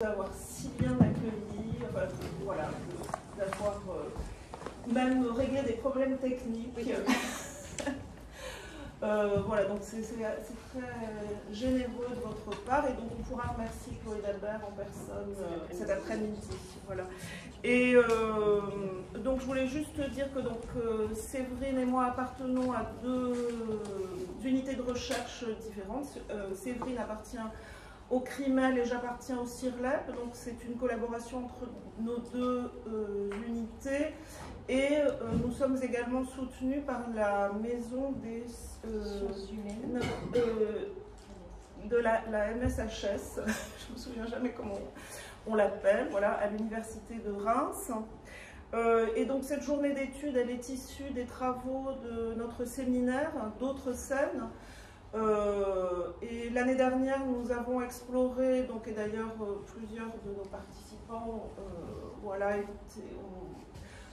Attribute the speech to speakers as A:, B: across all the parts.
A: d'avoir si bien accueilli, enfin, voilà, d'avoir même réglé des problèmes techniques. Oui. Voilà, donc c'est très généreux de votre part et donc on pourra remercier Chloé Dalbert en personne cet après-midi. Voilà. Et donc je voulais juste dire que donc, Séverine et moi appartenons à deux unités de recherche différentes. Séverine appartient au CRIMEL et j'appartiens au CIRLEP, donc c'est une collaboration entre nos deux unités et nous sommes également soutenus par la maison des sciences humaines de la MSHS, je ne me souviens jamais comment on l'appelle, voilà, à l'université de Reims. Et donc cette journée d'études, elle est issue des travaux de notre séminaire, d'autres scènes. Et l'année dernière, nous avons exploré, donc, et d'ailleurs plusieurs de nos participants voilà,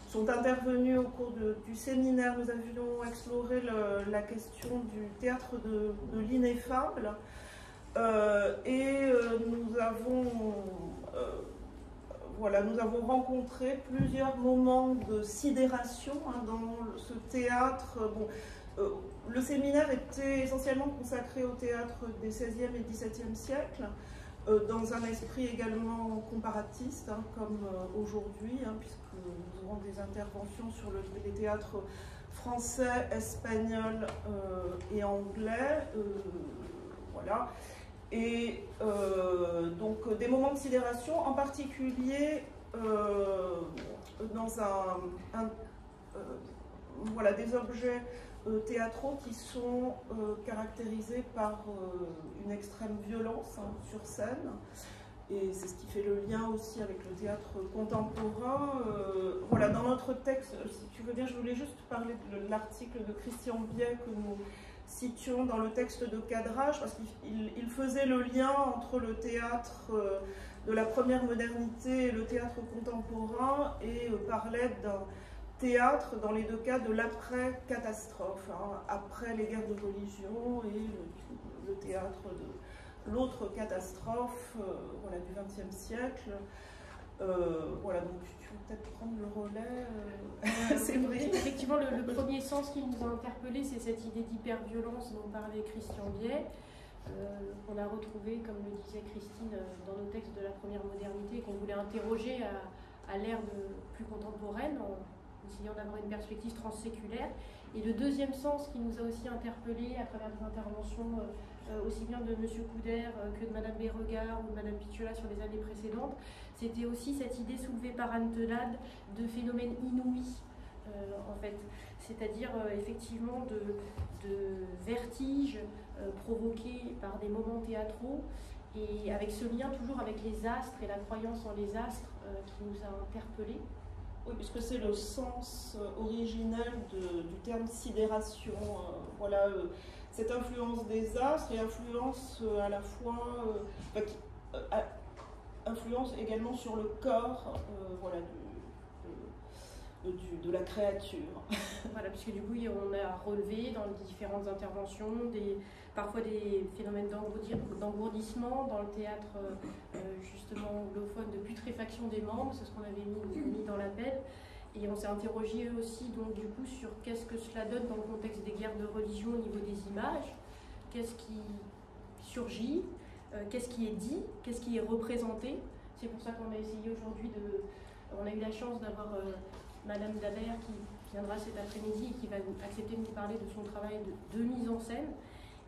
A: sont intervenus au cours du séminaire. Nous avions exploré la question du théâtre de l'ineffable et nous avons rencontré plusieurs moments de sidération dans ce théâtre. Bon, le séminaire était essentiellement consacré au théâtre des XVIe et XVIIe siècles, dans un esprit également comparatiste, comme aujourd'hui, puisque nous aurons des interventions sur les théâtres français, espagnol et anglais. Voilà. Et donc des moments de sidération, en particulier dans voilà, des objets théâtraux qui sont caractérisés par une extrême violence sur scène. Et c'est ce qui fait le lien aussi avec le théâtre contemporain. Voilà, dans notre texte, si tu veux bien, je voulais juste parler de l'article de Christian Biet que nous citions dans le texte de cadrage, parce qu'il faisait le lien entre le théâtre de la première modernité et le théâtre contemporain, et parlait d'un théâtre, dans les deux cas, de l'après-catastrophe, après les guerres de religion et le théâtre de l'autre catastrophe voilà, du XXe siècle. Voilà, donc tu veux peut-être prendre le relais, c'est vrai.
B: Effectivement, le premier sens qui nous a interpellés, c'est cette idée d'hyperviolence dont parlait Christian Biet, qu'on a retrouvé, comme le disait Christine, dans nos textes de la première modernité, qu'on voulait interroger à l'ère plus contemporaine, en essayant d'avoir une perspective transséculaire. Et le deuxième sens qui nous a aussi interpellés à travers des interventions aussi bien de M. Couder que de Mme Béregard ou de Mme Picciola sur les années précédentes, c'était aussi cette idée soulevée par Anne Telade de phénomènes inouïs, en fait. C'est-à-dire effectivement de vertiges provoqués par des moments théâtraux, et avec ce lien toujours avec les astres et la croyance en les astres qui nous a interpellés.
A: Oui, puisque c'est le sens originel du terme sidération. Voilà, cette influence des astres et influence à la fois, influence également sur le corps, voilà, de la créature.
B: Voilà, puisque du coup, on a relevé dans les différentes interventions parfois des phénomènes d'engourdissement dans le théâtre justement anglophone, de putréfaction des membres, c'est ce qu'on avait mis dans l'appel. Et on s'est interrogé aussi donc du coup sur qu'est-ce que cela donne dans le contexte des guerres de religion au niveau des images, qu'est-ce qui surgit, qu'est-ce qui est dit, qu'est-ce qui est représenté. C'est pour ça qu'on a essayé aujourd'hui on a eu la chance d'avoir Madame Dabert qui viendra cet après-midi et qui va accepter de nous parler de son travail de mise en scène.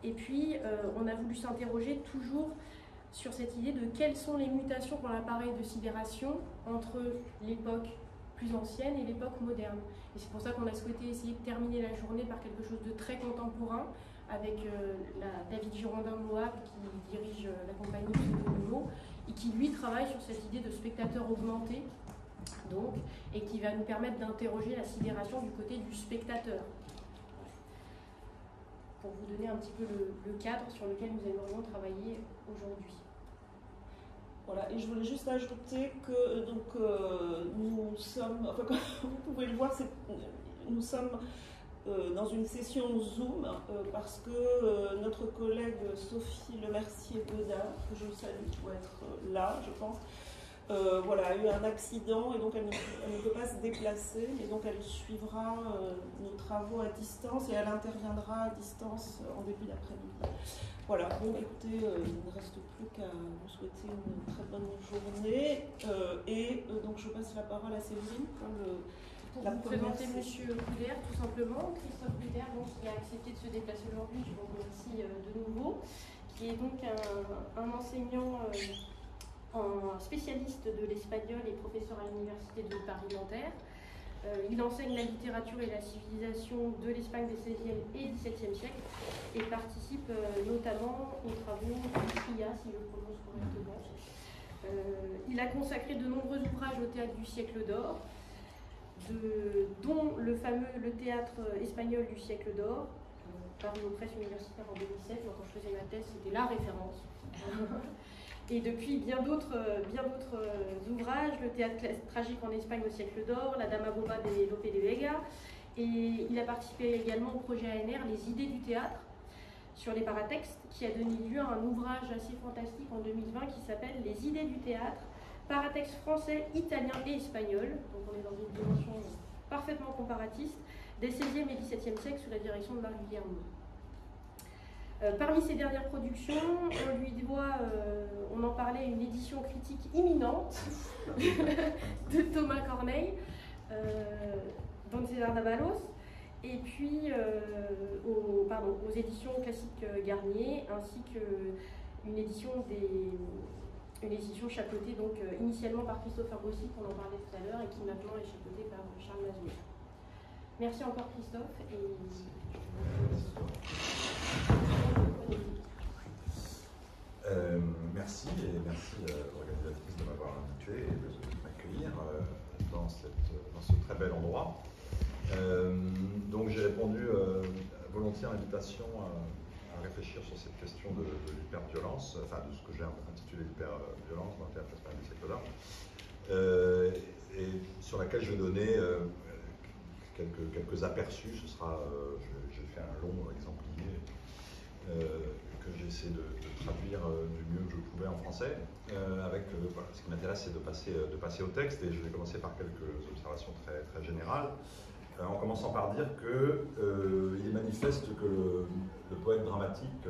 B: Et puis, on a voulu s'interroger toujours sur cette idée de quelles sont les mutations pour l'appareil de sidération entre l'époque plus ancienne et l'époque moderne. Et c'est pour ça qu'on a souhaité essayer de terminer la journée par quelque chose de très contemporain, avec David Girondin-Moab qui dirige la compagnie Pseudo et qui lui travaille sur cette idée de spectateur augmenté, donc, et qui va nous permettre d'interroger la sidération du côté du spectateur. Pour vous donner un petit peu le cadre sur lequel nous aimerions travailler aujourd'hui.
A: Voilà, et je voulais juste ajouter que donc, nous sommes, enfin, comme vous pouvez le voir, nous sommes dans une session Zoom parce que notre collègue Sophie Lemercier-Godin, que je salue, qui doit être là, je pense, voilà, a eu un accident et donc elle ne peut pas se déplacer, mais donc elle suivra nos travaux à distance et elle interviendra à distance en début d'après-midi. Voilà, bon écoutez, il ne reste plus qu'à vous souhaiter une très bonne journée donc je passe la parole à Séverine pour
B: vous présenter M. Couder, tout simplement, Christophe Couder, qui a accepté de se déplacer aujourd'hui, je vous remercie de nouveau, qui est donc un enseignant spécialiste de l'espagnol et professeur à l'université de Paris-Nanterre. Il enseigne la littérature et la civilisation de l'Espagne des XVIe et XVIIe siècles et participe notamment aux travaux de Tria, si je prononce correctement. Il a consacré de nombreux ouvrages au théâtre du siècle d'or, dont le théâtre espagnol du siècle d'or, paru aux presses universitaires en 2007. Quand je faisais ma thèse, c'était la référence. Et depuis bien d'autres ouvrages, le théâtre tragique en Espagne au siècle d'or, la Dama Boba de Lope de Vega, et il a participé également au projet ANR Les idées du théâtre sur les paratextes, qui a donné lieu à un ouvrage assez fantastique en 2020 qui s'appelle Les idées du théâtre, paratexte français, italien et espagnol. Donc on est dans une dimension parfaitement comparatiste des XVIe et XVIIe siècles sous la direction de Marc Guillermo. Parmi ses dernières productions, on lui doit, on en parlait, une édition critique imminente de Thomas Corneille, Don César d'Avalos, et puis aux éditions classiques Garnier, ainsi qu'une édition chapeautée donc, initialement par Christopher Rossi, qu'on en parlait tout à l'heure, et qui maintenant est chapeautée par Charles Mazouet. Merci encore Christophe.
C: Merci l'organisatrice de m'avoir invité et de m'accueillir dans ce très bel endroit. Donc j'ai répondu volontiers à l'invitation à réfléchir sur cette question de l'hyperviolence, enfin de ce que j'ai intitulé l'hyperviolence dans le théâtre espagnol du siècle d'or, et sur laquelle je vais donner quelques aperçus. Je vais faire un long exemplier que j'ai essayé de traduire du mieux que je pouvais en français. Voilà, ce qui m'intéresse, c'est de passer au texte, et je vais commencer par quelques observations très, très générales, en commençant par dire qu'il est manifeste que le poète dramatique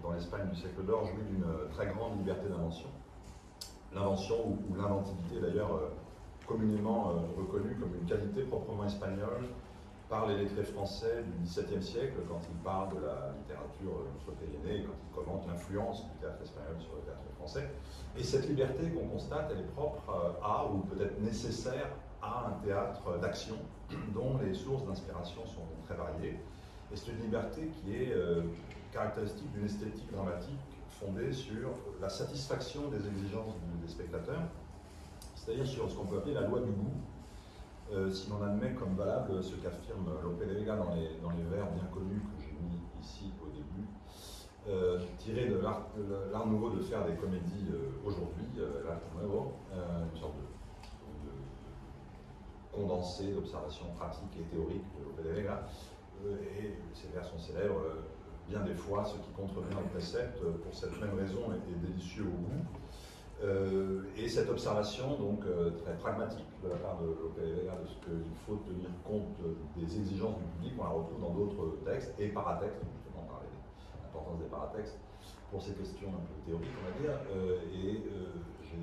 C: dans l'Espagne du siècle d'or jouit d'une très grande liberté d'invention. L'invention ou l'inventivité d'ailleurs communément reconnue comme une qualité proprement espagnole par les lettrés français du XVIIe siècle, quand ils parlent de la littérature sotérienne, quand ils commentent l'influence du théâtre espagnol sur le théâtre français. Et cette liberté qu'on constate, elle est propre à, ou peut-être nécessaire à, un théâtre d'action dont les sources d'inspiration sont très variées. Et c'est une liberté qui est caractéristique d'une esthétique dramatique fondée sur la satisfaction des exigences des spectateurs, c'est-à-dire sur ce qu'on peut appeler la loi du goût. Si l'on admet comme valable ce qu'affirme Lope de Vega dans les vers bien connus que j'ai mis ici au début, tiré de l'art nouveau de faire des comédies aujourd'hui, l'art nouveau, une sorte de condensé d'observations pratiques et théoriques de Lope de Vega, et ces vers sont célèbres. Bien des fois, ce qui contrevient au précepte, pour cette même raison, est délicieux au goût. Et cette observation, donc très pragmatique de la part de Lope de Vega, de ce qu'il faut tenir compte des exigences du public, on la retrouve dans d'autres textes, et paratextes, justement, par l'importance des paratextes, pour ces questions un peu théoriques, on va dire. J'ai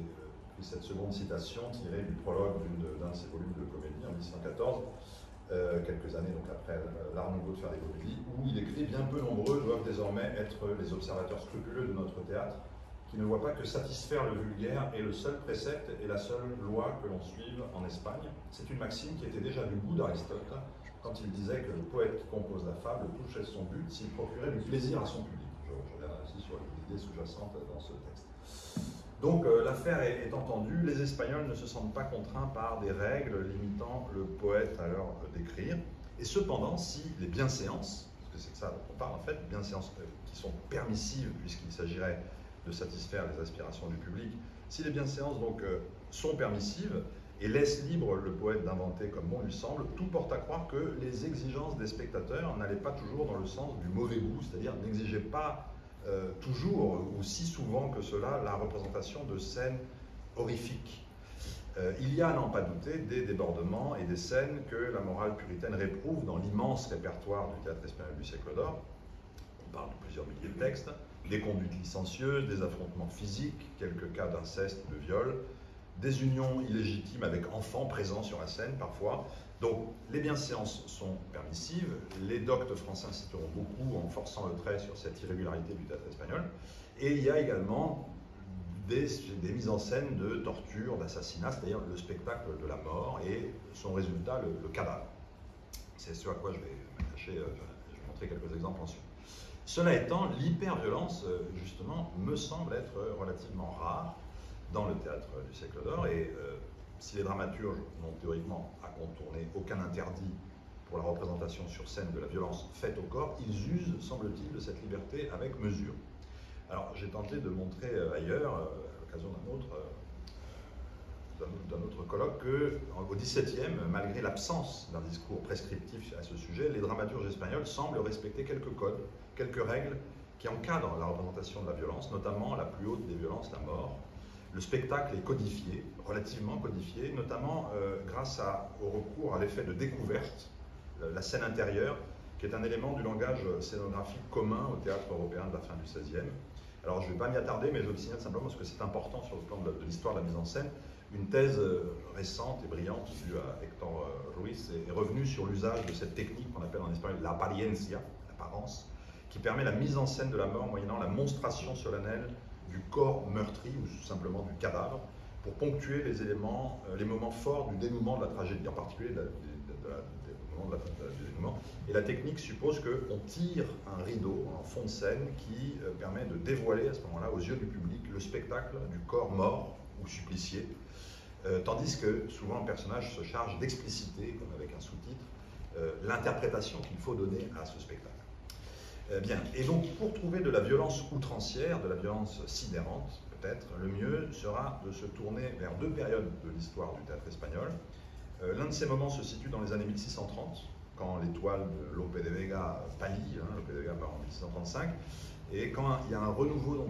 C: pris cette seconde citation tirée du prologue d'un de ses volumes de comédie en 1814, quelques années donc après l'art nouveau de faire des comédies, où il écrit « Bien peu nombreux doivent désormais être les observateurs scrupuleux de notre théâtre, qui ne voient pas que satisfaire le vulgaire est le seul précepte et la seule loi que l'on suive en Espagne. » C'est une maxime qui était déjà du goût d'Aristote, quand il disait que le poète qui compose la fable touchait son but s'il procurait du plaisir à son public. Je reviendrai aussi sur l'idée sous-jacente dans ce texte. Donc l'affaire est entendue, les Espagnols ne se sentent pas contraints par des règles limitant le poète à leur d'écrire, et cependant, si les bienséances, parce que c'est de ça dont on parle en fait, bienséances qui sont permissives puisqu'il s'agirait de satisfaire les aspirations du public, si les bienséances donc sont permissives, et laisse libre le poète d'inventer comme bon lui semble, tout porte à croire que les exigences des spectateurs n'allaient pas toujours dans le sens du mauvais goût, c'est-à-dire n'exigeaient pas toujours ou si souvent que cela la représentation de scènes horrifiques. Il y a, à n'en pas douter, des débordements et des scènes que la morale puritaine réprouve dans l'immense répertoire du théâtre espagnol du siècle d'or. On parle de plusieurs milliers de textes, des conduites licencieuses, des affrontements physiques, quelques cas d'inceste, de viol, des unions illégitimes avec enfants présents sur la scène parfois. Donc les bienséances sont permissives, les doctes français insisteront beaucoup en forçant le trait sur cette irrégularité du théâtre espagnol, et il y a également des mises en scène de torture, d'assassinat, c'est-à-dire le spectacle de la mort et son résultat, le cadavre. C'est ce à quoi je vais m'attacher, je vais montrer quelques exemples ensuite. Cela étant, l'hyperviolence, justement, me semble être relativement rare dans le théâtre du siècle d'or, et si les dramaturges n'ont théoriquement à contourner aucun interdit pour la représentation sur scène de la violence faite au corps, ils usent, semble-t-il, de cette liberté avec mesure. Alors, j'ai tenté de montrer ailleurs, à l'occasion d'un autre colloque, qu'au XVIIe, malgré l'absence d'un discours prescriptif à ce sujet, les dramaturges espagnols semblent respecter quelques codes, quelques règles qui encadrent la représentation de la violence, notamment la plus haute des violences, la mort. Le spectacle est codifié, relativement codifié, notamment grâce au recours à l'effet de découverte, la scène intérieure, qui est un élément du langage scénographique commun au théâtre européen de la fin du XVIe. Alors je ne vais pas m'y attarder, mais je le signale simplement parce que c'est important sur le plan de l'histoire de la mise en scène. Une thèse récente et brillante due à Héctor Ruiz est revenue sur l'usage de cette technique qu'on appelle en espagnol l'apariencia, l'apparence, qui permet la mise en scène de la mort moyennant la monstration solennelle du corps meurtri ou simplement du cadavre, pour ponctuer les éléments, les moments forts du dénouement de la tragédie, en particulier du dénouement. Et la technique suppose qu'on tire un rideau en fond de scène qui permet de dévoiler à ce moment-là, aux yeux du public, le spectacle du corps mort ou supplicié, tandis que souvent le personnage se charge d'expliciter, comme avec un sous-titre, l'interprétation qu'il faut donner à ce spectacle. Bien, et donc pour trouver de la violence outrancière, de la violence sidérante, peut-être, le mieux sera de se tourner vers deux périodes de l'histoire du théâtre espagnol. L'un de ces moments se situe dans les années 1630, quand l'étoile de Lope de Vega pâlit, Lope de Vega part en 1635, et quand il y a un renouveau,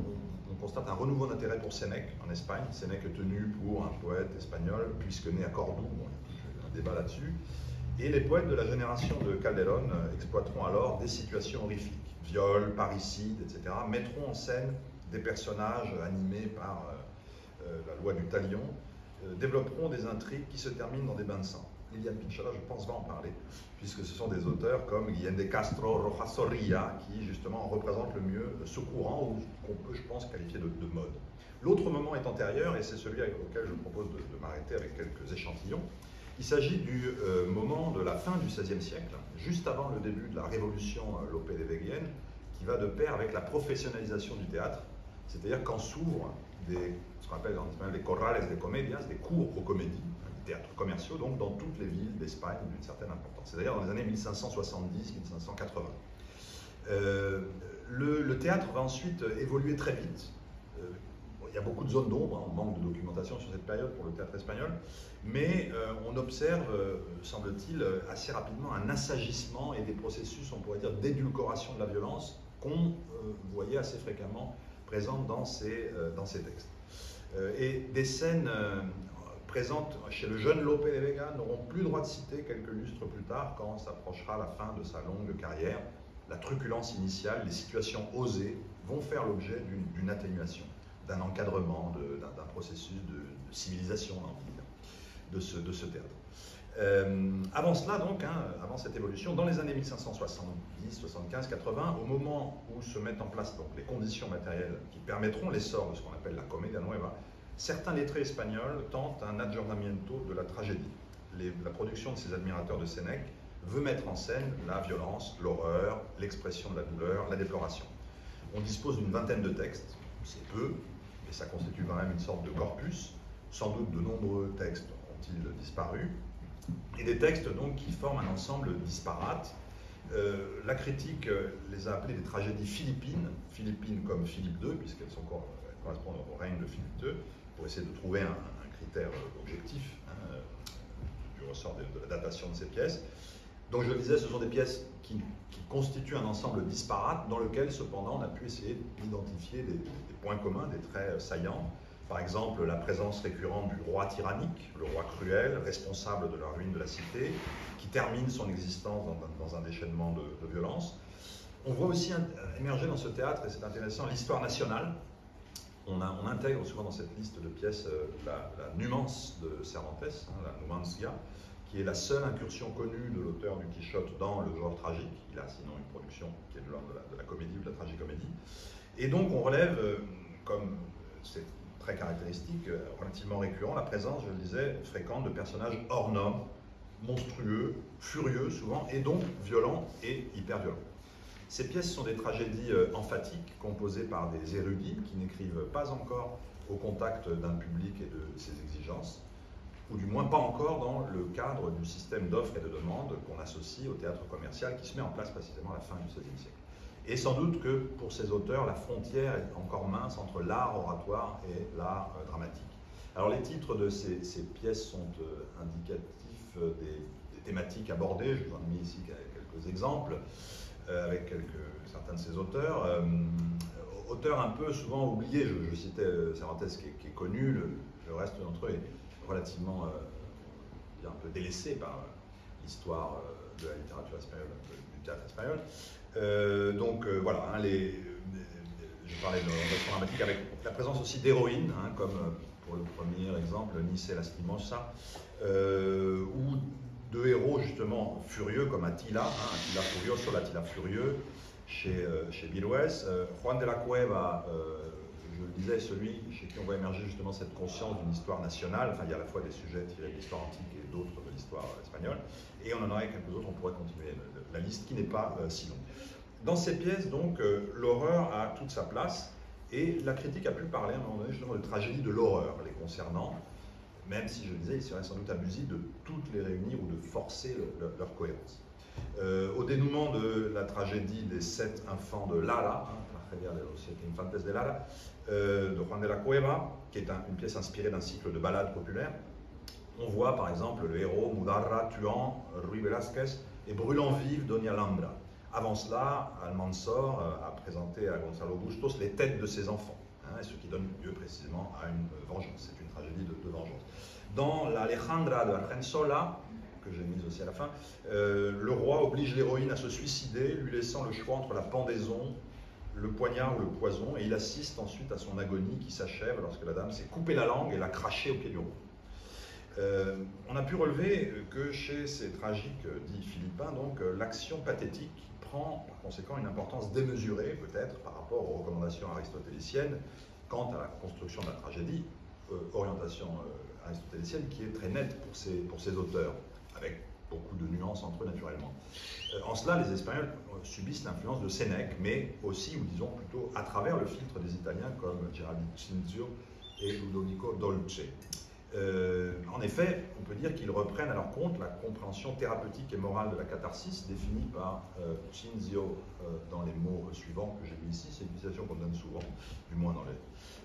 C: on constate un renouveau d'intérêt pour Sénèque en Espagne. Sénèque est tenu pour un poète espagnol, puisque né à Cordoue, bon, il y a un débat là-dessus, et les poètes de la génération de Calderón exploiteront alors des situations horrifiques, viols, parricides, etc., mettront en scène des personnages animés par la loi du talion, développeront des intrigues qui se terminent dans des bains de sang. Liliane Pinchala, je pense, va en parler, puisque ce sont des auteurs comme Guillén de Castro, Rojas Zorrilla, qui justement représentent le mieux ce courant, ou qu'on peut, je pense, qualifier de mode. L'autre moment est antérieur, et c'est celui auquel je propose de m'arrêter avec quelques échantillons. Il s'agit du moment de la fin du XVIe siècle, juste avant le début de la révolution Lope de Veguienne, qui va de pair avec la professionnalisation du théâtre, c'est-à-dire quand s'ouvrent ce qu'on appelle en espagnol des corrales de comedias, des cours aux comédies, des théâtres commerciaux, donc dans toutes les villes d'Espagne d'une certaine importance. C'est-à-dire dans les années 1570-1580. Le théâtre va ensuite évoluer très vite. Il y a beaucoup de zones d'ombre, on manque de documentation sur cette période pour le théâtre espagnol, mais on observe, semble-t-il, assez rapidement un assagissement et des processus, on pourrait dire, d'édulcoration de la violence qu'on voyait assez fréquemment présentes dans ces textes. Et des scènes présentes chez le jeune Lope de Vega n'auront plus le droit de citer quelques lustres plus tard, quand s'approchera la fin de sa longue carrière. La truculence initiale, les situations osées vont faire l'objet d'une atténuation, d'un encadrement, d'un processus de civilisation, on peut dire, de ce théâtre. Avant cela, donc, avant cette évolution, dans les années 1570, 75, 80, au moment où se mettent en place donc, les conditions matérielles qui permettront l'essor de ce qu'on appelle la Comedia Nueva, certains lettrés espagnols tentent un aggiornamiento de la tragédie. La production de ces admirateurs de Sénèque veut mettre en scène la violence, l'horreur, l'expression de la douleur, la déploration. On dispose d'une vingtaine de textes, c'est peu, mais ça constitue quand même une sorte de corpus. Sans doute de nombreux textes ont-ils disparu, et des textes donc qui forment un ensemble disparate. La critique les a appelés des tragédies philippines comme Philippe II, puisqu'elles correspondent au règne de Philippe II, pour essayer de trouver un critères objectifs du ressort de la datation de ces pièces. Donc je le disais, ce sont des pièces qui constituent un ensemble disparate dans lequel cependant on a pu essayer d'identifier des points communs, des traits saillants. Par exemple, la présence récurrente du roi tyrannique, le roi cruel, responsable de la ruine de la cité, qui termine son existence dans un déchaînement de violence. On voit aussi émerger dans ce théâtre, et c'est intéressant, l'histoire nationale. On intègre souvent dans cette liste de pièces la Numance de Cervantes, la Numancia, qui est la seule incursion connue de l'auteur du Quichotte dans le genre tragique. Il a sinon une production qui est de l'ordre de la comédie ou de la tragicomédie. Et donc on relève, comme c'est très caractéristique, relativement récurrent, la présence, je le disais, fréquente de personnages hors normes, monstrueux, furieux souvent, et donc violents et hyper violents. Ces pièces sont des tragédies emphatiques, composées par des érudits qui n'écrivent pas encore au contact d'un public et de ses exigences, ou du moins pas encore dans le cadre du système d'offres et de demandes qu'on associe au théâtre commercial qui se met en place précisément à la fin du XVIe siècle. Et sans doute que pour ces auteurs, la frontière est encore mince entre l'art oratoire et l'art dramatique. Alors les titres de ces pièces sont indicatifs des thématiques abordées. Je vous en ai mis ici quelques exemples avec certains de ces auteurs. Auteurs un peu souvent oubliés, je citais Cervantes qui est connu, le reste d'entre eux est relativement un peu délaissé par l'histoire de la littérature espagnole, du théâtre espagnol. Voilà, je parlais de l'orientation dramatique avec la présence aussi d'héroïnes, comme pour le premier exemple, Nice Lastimosa, ou de héros justement furieux comme Attila, Attila Furioso, l'Attila furieux, chez Virués. Juan de la Cueva, je le disais, celui chez qui on voit émerger justement cette conscience d'une histoire nationale. Enfin, il y a à la fois des sujets tirés de l'histoire antique et d'autres de l'histoire espagnole. Et on en aurait quelques autres, on pourrait continuer la liste qui n'est pas si longue. Dans ces pièces, donc, l'horreur a toute sa place, et la critique a pu parler à un moment donné justement de tragédie de l'horreur les concernant, même si, je le disais, il serait sans doute abusif de toutes les réunir ou de forcer leur cohérence. Au dénouement de la tragédie des 7 enfants de Lara, La tragedia de los 7 infantes de Lara, de Juan de la Cueva, qui est une pièce inspirée d'un cycle de ballades populaires, on voit par exemple le héros Mudarra tuant Ruy Velázquez et brûlant vive Doña Alhambra. Avant cela, Almanzor a présenté à Gonzalo Bustos les têtes de ses enfants, ce qui donne lieu précisément à une vengeance. C'est une tragédie de vengeance. Dans l'Alejandra de Argensola, que j'ai mise aussi à la fin, le roi oblige l'héroïne à se suicider, lui laissant le choix entre la pendaison, le poignard ou le poison, et il assiste ensuite à son agonie qui s'achève lorsque la dame s'est coupé la langue et l'a crachée au pied du roi. On a pu relever que chez ces tragiques dits philippins, donc, l'action pathétique prend par conséquent une importance démesurée peut-être par rapport aux recommandations aristotéliciennes quant à la construction de la tragédie, orientation aristotélicienne qui est très nette pour ces auteurs, avec beaucoup de nuances entre eux naturellement. En cela, les Espagnols subissent l'influence de Sénèque, mais aussi, ou disons plutôt, à travers le filtre des Italiens comme Geraldine Cinzio et Ludovico Dolce. En effet, on peut dire qu'ils reprennent à leur compte la compréhension thérapeutique et morale de la catharsis définie par Cinzio dans les mots suivants que j'ai mis ici. C'est une citation qu'on donne souvent, du moins dans les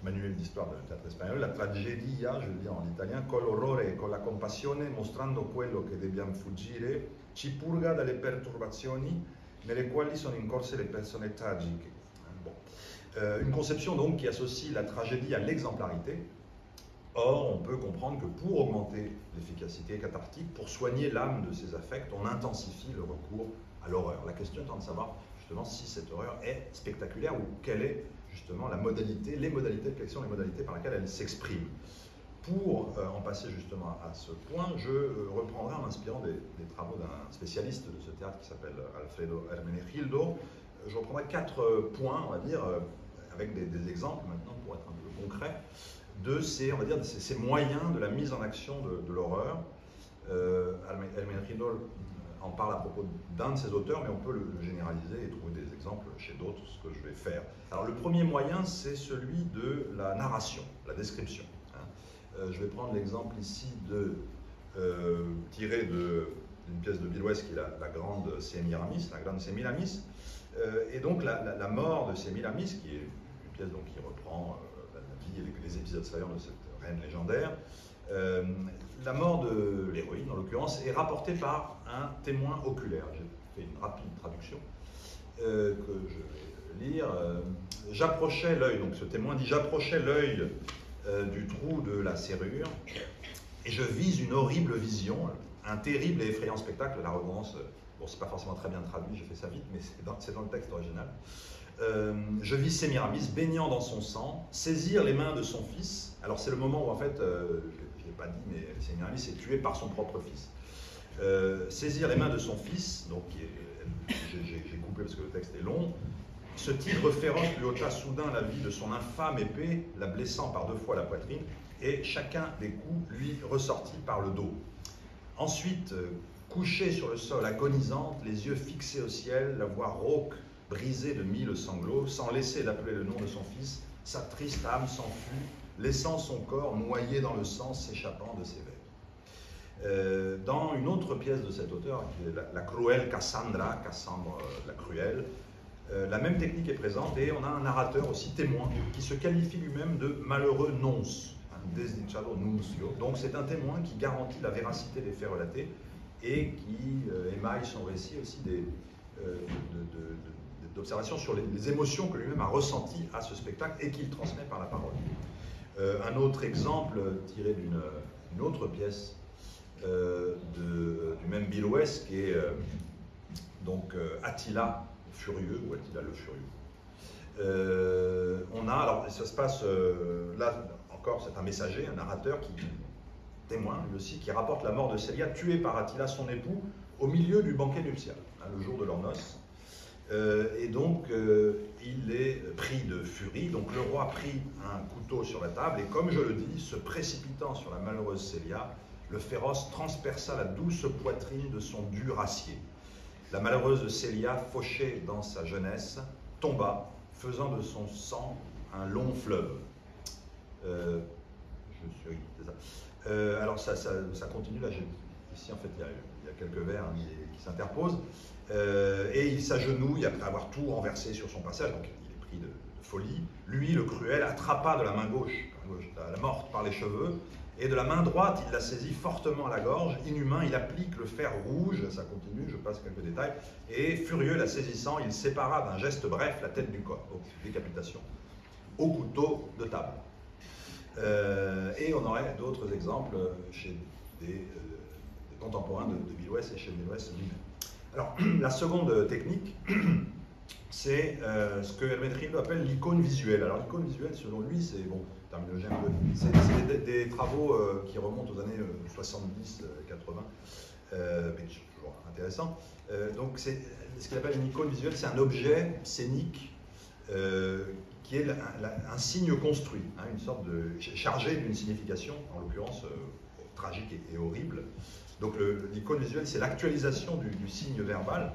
C: manuels d'histoire du théâtre espagnol. La tragedia, je le dis en italien, col orrore e con la compassione, mostrando quello che dobbiamo fuggire, ci purga dalle perturbazioni nelle quali sono incorse le persone tragiche. Une conception donc qui associe la tragédie à l'exemplarité. Or, on peut comprendre que pour augmenter l'efficacité cathartique, pour soigner l'âme de ces affects, on intensifie le recours à l'horreur. La question étant de savoir justement si cette horreur est spectaculaire ou quelle est justement la modalité, quelles sont les modalités par lesquelles elle s'exprime. Pour en passer justement à ce point, je reprendrai en m'inspirant des travaux d'un spécialiste de ce théâtre qui s'appelle Alfredo Hermenegildo. Je reprendrai 4 points, on va dire, avec des exemples maintenant pour être un peu concret, de ces, on va dire, ces moyens de la mise en action de l'horreur. Hermenegildo en parle à propos d'un de ses auteurs, mais on peut le généraliser et trouver des exemples chez d'autres, ce que je vais faire. Alors le premier moyen, c'est celui de la narration, la description. Je vais prendre l'exemple ici tiré d'une pièce de Virués qui est la grande Semiramis, la grande Semiramis. Et donc la mort de Semiramis, qui est une pièce donc, qui reprend la vie et les épisodes saillants de cette reine légendaire, La mort de l'héroïne, en l'occurrence, est rapportée par un témoin oculaire. J'ai fait une rapide traduction que je vais lire. J'approchais l'œil, donc ce témoin dit « J'approchais l'œil du trou de la serrure et je vis une horrible vision, un terrible et effrayant spectacle. » La redondance, bon, c'est pas forcément très bien traduit, j'ai fait ça vite, mais c'est dans le texte original. Je vis Sémiramis baignant dans son sang, saisir les mains de son fils. Alors c'est le moment où en fait, je ne l'ai pas dit, mais Sémiramis est tué par son propre fils. Saisir les mains de son fils, donc j'ai coupé parce que le texte est long. Ce tigre féroce lui ôta soudain la vie de son infâme épée, la blessant par 2 fois la poitrine, et chacun des coups lui ressortit par le dos. Ensuite, couchée sur le sol, agonisante, les yeux fixés au ciel, la voix rauque, brisée de 1000 sanglots, sans laisser d'appeler le nom de son fils, sa triste âme s'enfuit, laissant son corps noyé dans le sang s'échappant de ses veines. Dans une autre pièce de cet auteur, qui est la Cruelle Cassandra, Cassandre la cruelle, la même technique est présente et on a un narrateur aussi témoin qui se qualifie lui-même de malheureux nonce, un desdichado nuncio. Donc c'est un témoin qui garantit la véracité des faits relatés et qui émaille son récit aussi d'observations sur les émotions que lui-même a ressenties à ce spectacle et qu'il transmet par la parole. Un autre exemple tiré d'une autre pièce du même Bill West qui est donc Attila Furieux, ou Attila le Furieux. On a, alors ça se passe, là encore c'est un messager, un narrateur qui témoin lui aussi, qui rapporte la mort de Célia, tuée par Attila son époux, au milieu du banquet nuptial, hein, le jour de leurs noces. Et donc il est pris de furie, donc le roi prit un couteau sur la table et comme je le dis, se précipitant sur la malheureuse Célia, le féroce transperça la douce poitrine de son dur acier. La malheureuse Célia, fauchée dans sa jeunesse, tomba, faisant de son sang un long fleuve. Alors ça continue, là, ici en fait il y a quelques vers qui s'interposent, et il s'agenouille après avoir tout renversé sur son passage, donc il est pris de folie. Lui, le cruel, attrapa de la main gauche la morte par les cheveux, et de la main droite, il la saisit fortement à la gorge. Inhumain, il applique le fer rouge, ça continue, je passe quelques détails, et furieux, la saisissant, il sépara d'un geste bref la tête du corps, donc décapitation, au couteau de table. Et on aurait d'autres exemples chez des contemporains de Bill West et chez Bill West lui-même. Alors, la seconde technique, c'est ce que Helmut Rildo appelle l'icône visuelle. Alors, l'icône visuelle, selon lui, c'est, bon, terminologie un peu, c'est des travaux qui remontent aux années 70, 80, mais toujours intéressant. Donc, c'est ce qu'il appelle une icône visuelle, c'est un objet scénique qui est un signe construit, hein, une sorte de chargé d'une signification, en l'occurrence tragique et horrible. Donc l'icône visuelle, c'est l'actualisation du signe verbal.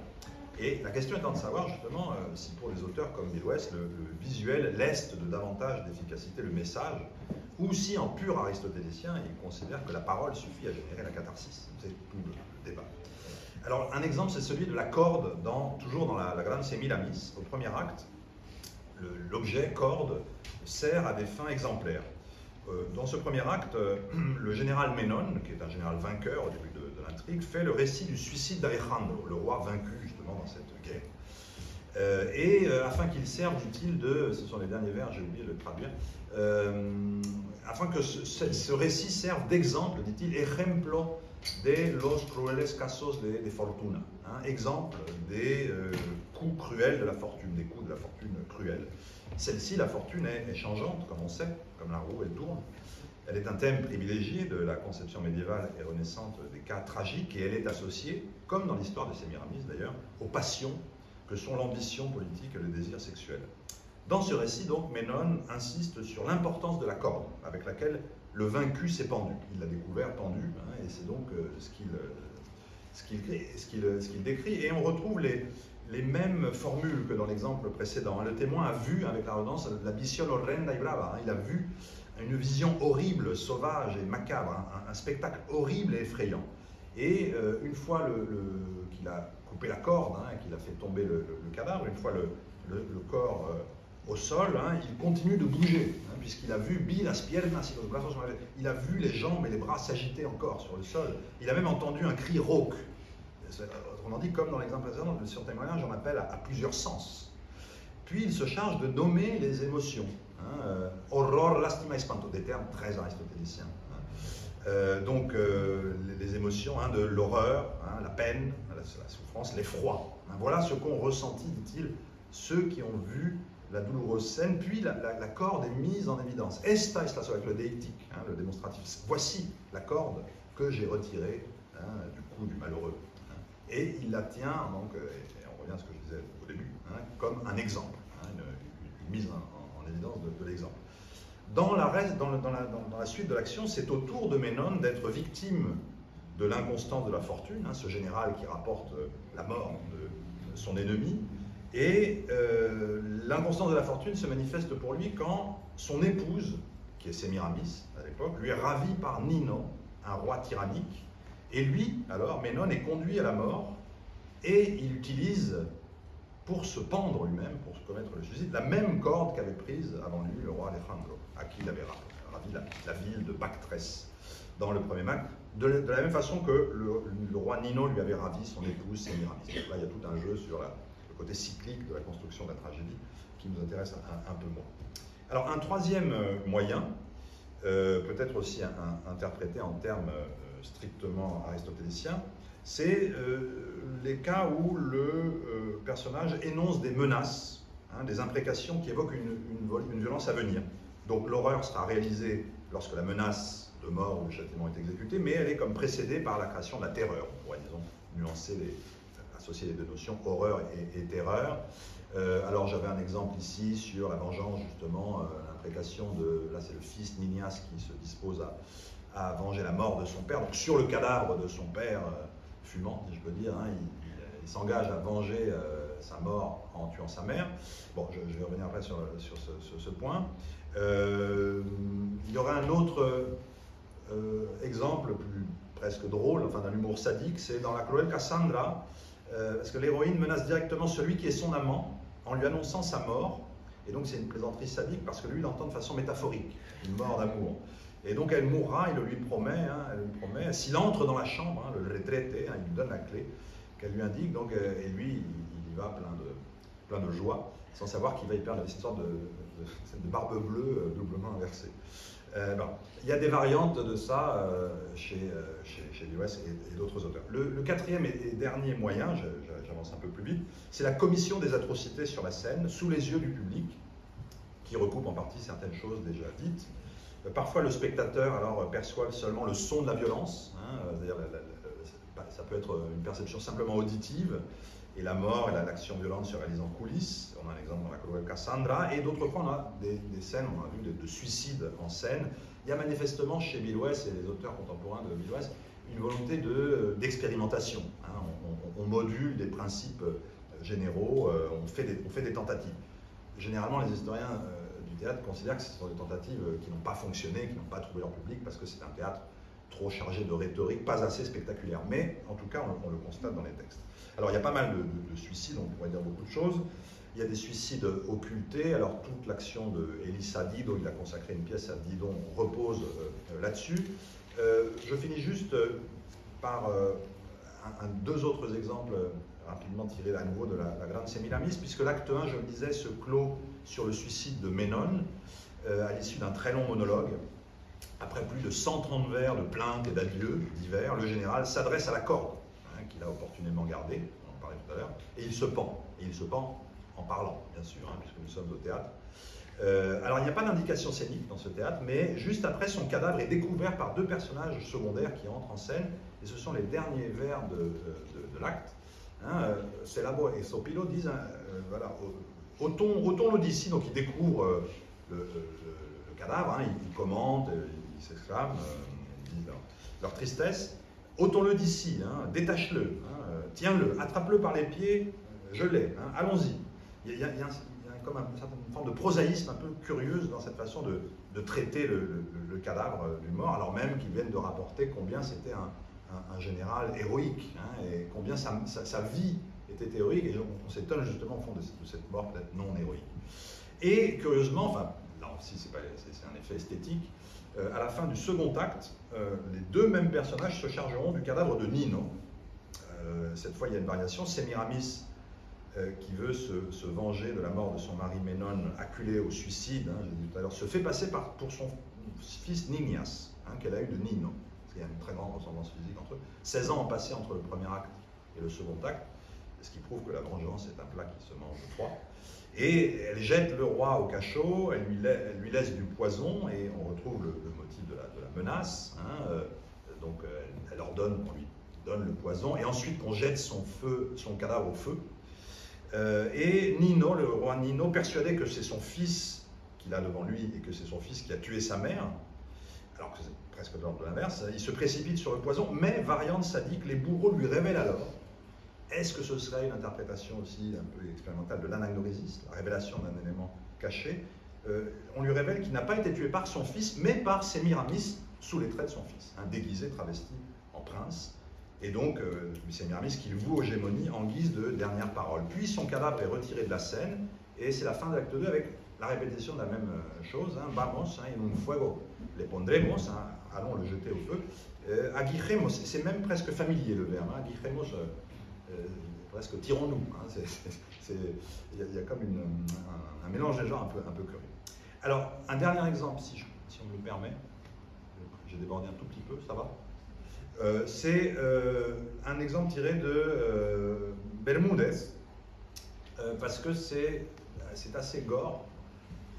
C: Et la question étant de savoir justement si pour les auteurs comme Bill West, le visuel leste de davantage d'efficacité le message, ou si en pur aristotélicien, il considère que la parole suffit à générer la catharsis. C'est tout le débat. Alors un exemple, c'est celui de la corde, toujours dans la Grande Semiramis, au premier acte. L'objet corde sert à des fins exemplaires. Dans ce premier acte, le général Ménon, qui est un général vainqueur au début de l'intrigue, fait le récit du suicide d'Alejandro, le roi vaincu justement dans cette guerre. Afin qu'il serve, dit-il, ce sont les derniers vers, j'ai oublié de le traduire, afin que ce récit serve d'exemple, dit-il, ejemplo de los crueles casos de fortuna, hein, exemple des coups cruels de la fortune, des coups de la fortune cruelle. Celle-ci, la fortune, est changeante, comme on sait, comme la roue, elle tourne. Elle est un thème privilégié de la conception médiévale et renaissante des cas tragiques, et elle est associée, comme dans l'histoire de Sémiramis d'ailleurs, aux passions que sont l'ambition politique et le désir sexuel. Dans ce récit, donc, Ménon insiste sur l'importance de la corde, avec laquelle le vaincu s'est pendu. Il l'a découvert pendu, hein, et c'est donc ce qu'il décrit. Et on retrouve les mêmes formules que dans l'exemple précédent. Le témoin a vu, avec la redondance, la visión horrenda y brava. Il a vu une vision horrible, sauvage et macabre, un spectacle horrible et effrayant. Et une fois qu'il a coupé la corde, hein, qu'il a fait tomber le cadavre, une fois le corps au sol, hein, il continue de bouger, hein, puisqu'il a vu las piernas y los brazos, il a vu les jambes et les bras s'agiter encore sur le sol. Il a même entendu un cri rauque. On en dit, comme dans l'exemple précédent, le surtémoignage, on appelle à plusieurs sens. Puis il se charge de nommer les émotions. Hein, horror, lastima, espanto, des termes très aristotéliciens. Donc les émotions, hein, de l'horreur, hein, la peine, la souffrance, l'effroi. Hein, voilà ce qu'ont ressenti, dit-il, ceux qui ont vu la douloureuse scène, puis la corde est mise en évidence. Esta es la avec le déictique, hein, le démonstratif. Voici la corde que j'ai retirée, hein, du cou du malheureux. Hein, et il la tient, donc, et on revient à ce que je disais au début, hein, comme un exemple, hein, une mise en évidence de l'exemple. Dans la suite de l'action, c'est au tour de Ménone d'être victime de l'inconstance de la fortune, hein, ce général qui rapporte la mort de son ennemi. Et l'inconstance de la fortune se manifeste pour lui quand son épouse, qui est Sémiramis à l'époque, lui est ravie par Nino, un roi tyrannique. Et lui, alors, Ménone, est conduit à la mort et il utilise, pour se pendre lui-même, pour se commettre le suicide, la même corde qu'avait prise avant lui le roi Alejandro, à qui il avait ravi la ville de Bactrès dans le premier acte, de la même façon que le roi Nino lui avait ravi son épouse Sémiramis. Donc là, il y a tout un jeu sur le côté cyclique de la construction de la tragédie qui nous intéresse un peu moins. Alors, un troisième moyen, peut-être aussi interprété en termes strictement aristotéliciens, c'est les cas où le personnage énonce des menaces, hein, des imprécations qui évoquent une violence à venir. Donc l'horreur sera réalisée lorsque la menace de mort ou de châtiment est exécutée, mais elle est comme précédée par la création de la terreur. On pourrait, disons, nuancer, associer les deux notions, horreur et terreur. Alors j'avais un exemple ici sur la vengeance, justement, l'imprécation de, là c'est le fils Ninias qui se dispose à venger la mort de son père, donc sur le cadavre de son père fumant, si je peux dire, hein, il s'engage à venger sa mort en tuant sa mère. Bon, je vais revenir après sur ce point. Il y aurait un autre exemple, presque drôle, enfin d'un humour sadique, c'est dans la Cruel Cassandra, parce que l'héroïne menace directement celui qui est son amant en lui annonçant sa mort, et donc c'est une plaisanterie sadique parce que lui il entend de façon métaphorique, une mort d'amour. Et donc elle mourra, il lui promet, s'il entre dans la chambre, hein, le retraite, hein, il lui donne la clé qu'elle lui indique, donc, et lui il y va plein de joie, sans savoir qu'il va y perdre cette sorte de barbe bleue doublement inversée. Bon. Il y a des variantes de ça chez Lewis et d'autres auteurs. Le quatrième et dernier moyen, j'avance un peu plus vite, c'est la commission des atrocités sur la scène, sous les yeux du public, qui recoupe en partie certaines choses déjà dites. Parfois, le spectateur alors perçoit seulement le son de la violence, hein, c'est-à-dire ça peut être une perception simplement auditive, et la mort et l'action violente se réalisent en coulisses. On a un exemple dans la Cruel Cassandra, et d'autres fois on a des scènes, on a vu de suicides en scène. Il y a manifestement chez Villouès et les auteurs contemporains de Villouès une volonté d'expérimentation. Hein. On module des principes généraux, on fait des tentatives. Généralement, les historiens du théâtre considèrent que ce sont des tentatives qui n'ont pas fonctionné, qui n'ont pas trouvé leur public, parce que c'est un théâtre trop chargé de rhétorique, pas assez spectaculaire. Mais en tout cas, on le constate dans les textes. Alors il y a pas mal de suicides, on pourrait dire beaucoup de choses. Il y a des suicides occultés, alors toute l'action de Elissa Dido, il a consacré une pièce à Didon, repose là-dessus. Je finis juste par deux autres exemples rapidement tirés à nouveau de la Grande Sémiramis, puisque l'acte 1, je le disais, se clôt sur le suicide de Ménone, à l'issue d'un très long monologue. Après plus de 130 vers de plaintes et d'adieux divers, le général s'adresse à la corde, hein, qu'il a opportunément gardée, on en parlait tout à l'heure, et il se pend. Et il se pend en parlant, bien sûr, hein, puisque nous sommes au théâtre. Alors il n'y a pas d'indication scénique dans ce théâtre, mais juste après, son cadavre est découvert par deux personnages secondaires qui entrent en scène, et ce sont les derniers vers de l'acte. Hein, Célabo et Sopilo disent, voilà, ôtons l'Odyssée, donc ils découvrent le cadavre, hein, ils commentent, ils s'exclament, ils disent leur tristesse. Ôtons-le d'ici, hein, détache-le, hein, tiens-le, attrape-le par les pieds, je l'ai, hein, allons-y. Il y a comme une certaine forme de prosaïsme un peu curieuse dans cette façon de traiter le cadavre du mort, alors même qu'ils viennent de rapporter combien c'était un général héroïque, hein, et combien sa vie était héroïque, et on s'étonne justement au fond de cette mort peut-être non héroïque. Et curieusement, enfin, là aussi c'est un effet esthétique, à la fin du second acte, les deux mêmes personnages se chargeront du cadavre de Nino. Cette fois, il y a une variation. Sémiramis, qui veut se venger de la mort de son mari Ménone, acculé au suicide, hein, j'ai dit tout à l'heure, se fait passer pour son fils Ninias, hein, qu'elle a eu de Nino. Parce qu'il y a une très grande ressemblance physique entre eux. 16 ans ont passé entre le premier acte et le second acte, ce qui prouve que la vengeance est un plat qui se mange froid. Et elle jette le roi au cachot, elle lui laisse du poison, et on retrouve le motif de la menace. Hein, donc elle ordonne qu'on lui donne le poison, et ensuite qu'on jette son cadavre au feu. Et Nino, le roi Nino, persuadé que c'est son fils qu'il a devant lui et que c'est son fils qui a tué sa mère, alors que c'est presque de l'ordre de l'inverse, il se précipite sur le poison, mais, variante sadique, les bourreaux lui révèlent alors. Est-ce que ce serait une interprétation aussi un peu expérimentale de l'anagnorésis, la révélation d'un élément caché? On lui révèle qu'il n'a pas été tué par son fils, mais par Sémiramis sous les traits de son fils, hein, déguisé, travesti en prince. Et donc, Sémiramis qu'il voue aux gémonies en guise de dernière parole. Puis son cadavre est retiré de la scène, et c'est la fin de l'acte 2 avec la répétition de la même chose. Hein, Vamos, hein, in un fuego le pondremos, hein, allons le jeter au feu. Aguijemos, c'est même presque familier le verbe. Hein, aguijemos, presque tirons-nous. Hein, il y a comme un mélange des genres un peu curieux. Alors, un dernier exemple, si on me le permet. J'ai débordé un tout petit peu, ça va? C'est un exemple tiré de Bermúdez, parce que c'est assez gore,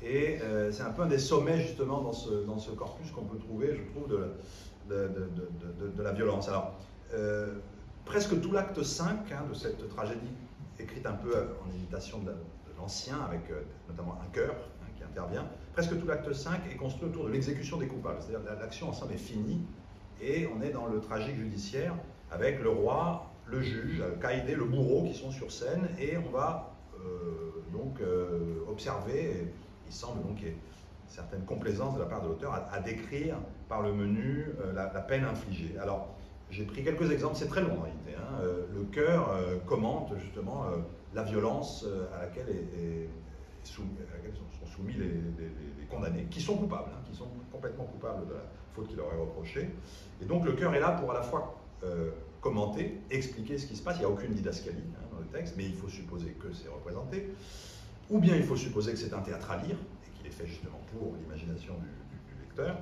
C: et c'est un peu un des sommets justement dans ce corpus qu'on peut trouver, je trouve, de la violence. Alors, presque tout l'acte 5 hein, de cette tragédie, écrite un peu en imitation de l'ancien, avec notamment un chœur hein, qui intervient, presque tout l'acte 5 est construit autour de l'exécution des coupables, c'est-à-dire l'action en somme est finie, et on est dans le tragique judiciaire avec le roi, le juge, le caïdé, le bourreau qui sont sur scène, et on va observer, et il semble donc qu'il y ait une certaine complaisance de la part de l'auteur à décrire par le menu la peine infligée. Alors, j'ai pris quelques exemples, c'est très long en réalité. Hein. Le chœur commente justement la violence à laquelle sont soumis les condamnés, qui sont coupables, hein, qui sont complètement coupables de la faute qui leur est reprochée. Et donc le chœur est là pour à la fois commenter, expliquer ce qui se passe. Il n'y a aucune didascalie hein, dans le texte, mais il faut supposer que c'est représenté. Ou bien il faut supposer que c'est un théâtre à lire, et qu'il est fait justement pour l'imagination du lecteur.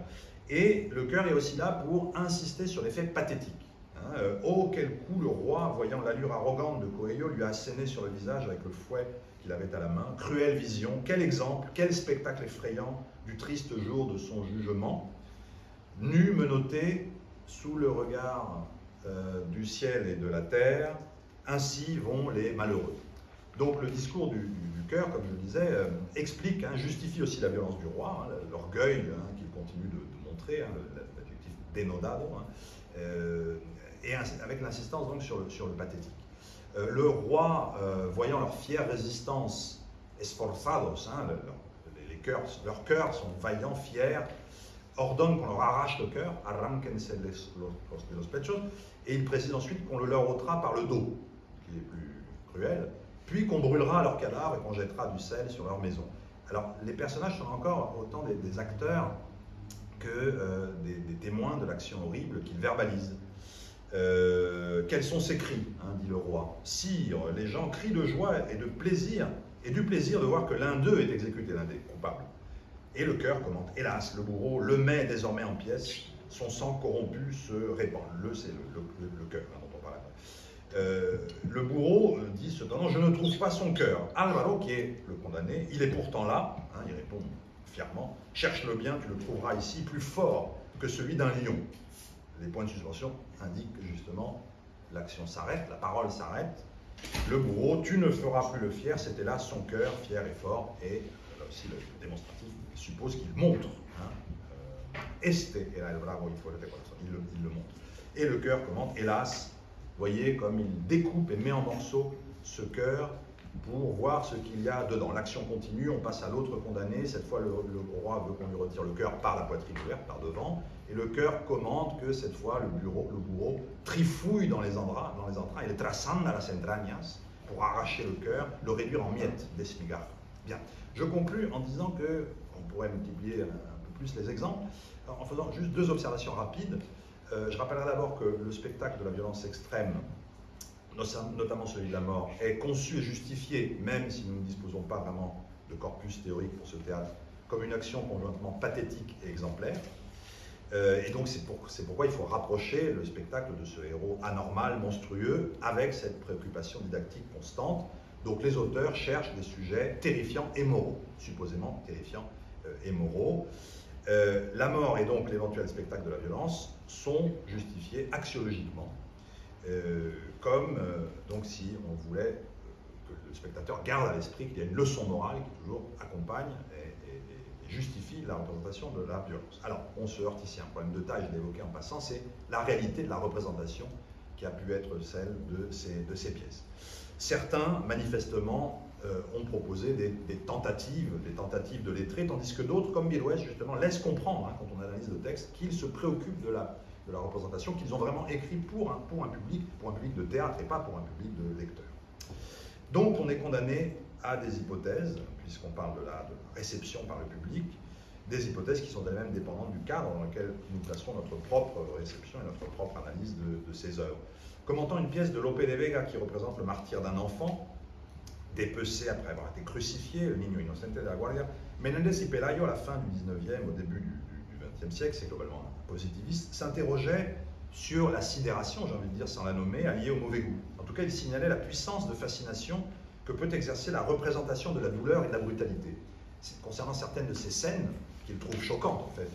C: Et le chœur est aussi là pour insister sur l'effet pathétique. Hein. Oh, quel coup le roi, voyant l'allure arrogante de Coelho, lui a asséné sur le visage avec le fouet qu'il avait à la main. Cruelle vision, quel exemple, quel spectacle effrayant du triste jour de son jugement. Nu, menotté, sous le regard du ciel et de la terre, ainsi vont les malheureux. Donc le discours du chœur, comme je le disais, explique, hein, justifie aussi la violence du roi, hein, l'orgueil hein, qu'il continue de montrer, hein, l'adjectif denodado, hein, et avec l'insistance donc sur le pathétique. Le roi, voyant leur fière résistance, esforzados, hein, leurs cœurs sont vaillants, fiers, ordonne qu'on leur arrache le cœur, arranquense de los pechos, et il précise ensuite qu'on le leur ôtera par le dos, qui est plus cruel, puis qu'on brûlera leur cadavre et qu'on jettera du sel sur leur maison. Alors, les personnages sont encore autant des acteurs que des témoins de l'action horrible qu'ils verbalisent. Quels sont ces cris, hein, dit le roi. Sire, les gens crient de joie et de plaisir, et du plaisir de voir que l'un d'eux est exécuté, l'un des coupables. Et le chœur commente, hélas, le bourreau le met désormais en pièces, son sang corrompu se répand. C'est le cœur hein, dont on parle après. Le bourreau dit cependant, je ne trouve pas son cœur. Álvaro, qui est le condamné, il est pourtant là, hein, il répond fièrement, cherche-le bien, tu le trouveras ici, plus fort que celui d'un lion. Les points de suspension indiquent que justement l'action s'arrête, la parole s'arrête. Le bourreau, tu ne feras plus le fier, c'était là son cœur, fier et fort, et là aussi le démonstratif suppose qu'il montre. Hein, este era el bravo y fuerte corazón, il le montre. Et le cœur commente, hélas, voyez comme il découpe et met en morceaux ce cœur pour voir ce qu'il y a dedans. L'action continue, on passe à l'autre condamné, cette fois le roi veut qu'on lui retire le cœur par la poitrine ouverte, par devant, et le cœur commente que cette fois le bourreau trifouille dans les entrailles, il trasanda las entrañas, pour arracher le cœur, le réduire en miettes, desmigar. Bien, je conclus en disant qu'on pourrait multiplier un peu plus les exemples, en faisant juste deux observations rapides. Je rappellerai d'abord que le spectacle de la violence extrême, notamment celui de la mort, est conçu et justifié, même si nous ne disposons pas vraiment de corpus théorique pour ce théâtre, comme une action conjointement pathétique et exemplaire. Et donc c'est pourquoi il faut rapprocher le spectacle de ce héros anormal, monstrueux, avec cette préoccupation didactique constante. Donc les auteurs cherchent des sujets terrifiants et moraux, supposément terrifiants et moraux. La mort et donc l'éventuel spectacle de la violence sont justifiés axiologiquement, comme donc si on voulait que le spectateur garde à l'esprit qu'il y a une leçon morale qui toujours accompagne et justifie la représentation de la violence. Alors, on se heurte ici à un problème de taille, je l'ai évoqué en passant, c'est la réalité de la représentation qui a pu être celle de ces pièces. Certains, manifestement, ont proposé des tentatives de lettrés, tandis que d'autres, comme Bill West, justement, laissent comprendre, quand on analyse le texte, qu'ils se préoccupent de la représentation, qu'ils ont vraiment écrit pour un public de théâtre et pas pour un public de lecteurs. Donc, on est condamné à des hypothèses, puisqu'on parle de la réception par le public, des hypothèses qui sont elles-mêmes dépendantes du cadre dans lequel nous placerons notre propre réception et notre propre analyse de ces œuvres. Commentant une pièce de Lope de Vega qui représente le martyre d'un enfant, dépecé après avoir été crucifié, le Niño Inocente de la Guardia, Menéndez y Pelayo, à la fin du 19e, au début du 20e siècle, c'est globalement un positiviste, s'interrogeait sur la sidération, j'ai envie de dire sans la nommer, alliée au mauvais goût. En tout cas, il signalait la puissance de fascination que peut exercer la représentation de la douleur et de la brutalité. Concernant certaines de ces scènes, qu'il trouve choquantes en fait,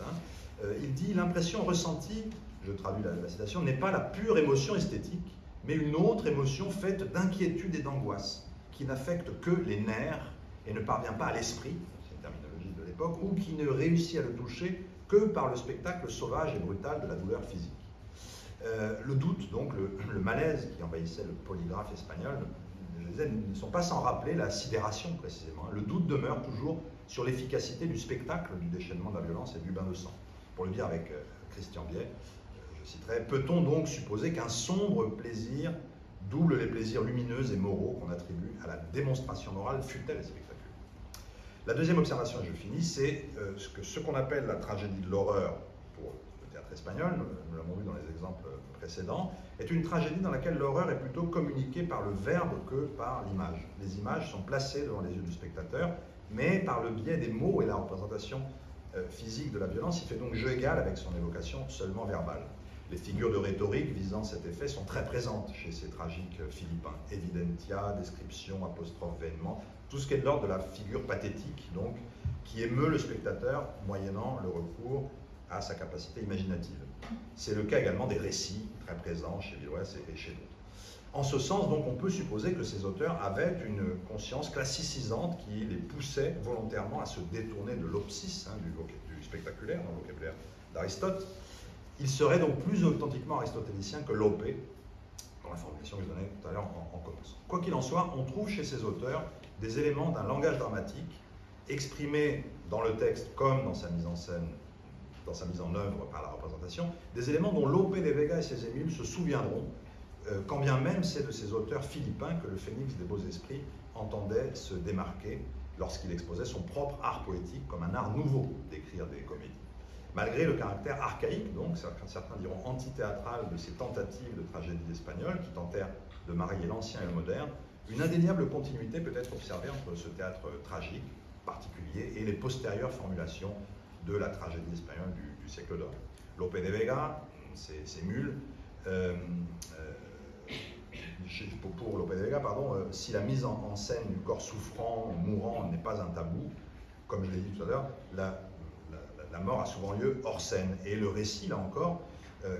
C: il dit « L'impression ressentie, je traduis la citation, n'est pas la pure émotion esthétique, mais une autre émotion faite d'inquiétude et d'angoisse, qui n'affecte que les nerfs et ne parvient pas à l'esprit, c'est une terminologie de l'époque, ou qui ne réussit à le toucher que par le spectacle sauvage et brutal de la douleur physique. » Le doute, donc, le malaise qui envahissait le polygraphe espagnol, je disais, ne sont pas sans rappeler la sidération précisément. Le doute demeure toujours sur l'efficacité du spectacle du déchaînement de la violence et du bain de sang. Pour le dire avec Christian Biet, je citerai, peut-on donc supposer qu'un sombre plaisir double les plaisirs lumineux et moraux qu'on attribue à la démonstration morale fut-elle spectaculaire? La deuxième observation, et je finis, c'est ce qu'on appelle la tragédie de l'horreur pour le théâtre espagnol, nous l'avons vu dans les exemples précédents, est une tragédie dans laquelle l'horreur est plutôt communiquée par le verbe que par l'image. Les images sont placées devant les yeux du spectateur, mais par le biais des mots et la représentation physique de la violence, il fait donc jeu égal avec son évocation seulement verbale. Les figures de rhétorique visant cet effet sont très présentes chez ces tragiques philippins. Evidentia, description, apostrophe, vainement, tout ce qui est de l'ordre de la figure pathétique, donc, qui émeut le spectateur moyennant le recours à sa capacité imaginative. C'est le cas également des récits très présents chez Bill West et chez d'autres. En ce sens, donc, on peut supposer que ces auteurs avaient une conscience classicisante qui les poussait volontairement à se détourner de l'opsis, du spectaculaire, dans le vocabulaire d'Aristote. Ils seraient donc plus authentiquement aristotéliciens que Lope, dans la formulation que je donnais tout à l'heure en commençant. Quoi qu'il en soit, on trouve chez ces auteurs des éléments d'un langage dramatique exprimés dans le texte comme dans sa mise en scène, dans sa mise en œuvre par la représentation, des éléments dont Lope de Vega et ses émules se souviendront, quand bien même c'est de ces auteurs philippins que le phénix des beaux esprits entendait se démarquer lorsqu'il exposait son propre art poétique comme un art nouveau d'écrire des comédies. Malgré le caractère archaïque, donc, certains diront antithéâtral de ces tentatives de tragédie espagnole qui tentèrent de marier l'ancien et le moderne, une indéniable continuité peut être observée entre ce théâtre tragique particulier et les postérieures formulations de la tragédie espagnole du siècle d'or. Lope de Vega, ses mules, pour Lope de Vega, si la mise en scène du corps souffrant, mourant n'est pas un tabou, comme je l'ai dit tout à l'heure, la mort a souvent lieu hors scène. Et le récit, là encore,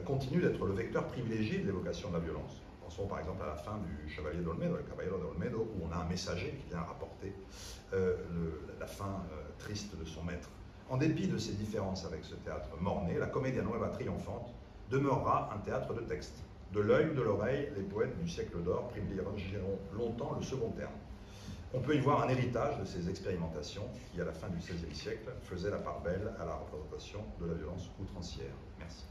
C: continue d'être le vecteur privilégié de l'évocation de la violence. Pensons par exemple à la fin du Chevalier d'Olmedo, le Caballero de Olmedo, où on a un messager qui vient rapporter la fin triste de son maître. En dépit de ces différences avec ce théâtre mort-né, la Commedia Nueva triomphante demeurera un théâtre de texte. De l'œil ou de l'oreille, les poètes du siècle d'or privilégieront longtemps le second terme. On peut y voir un héritage de ces expérimentations qui, à la fin du XVIe siècle, faisaient la part belle à la représentation de la violence outrancière. Merci.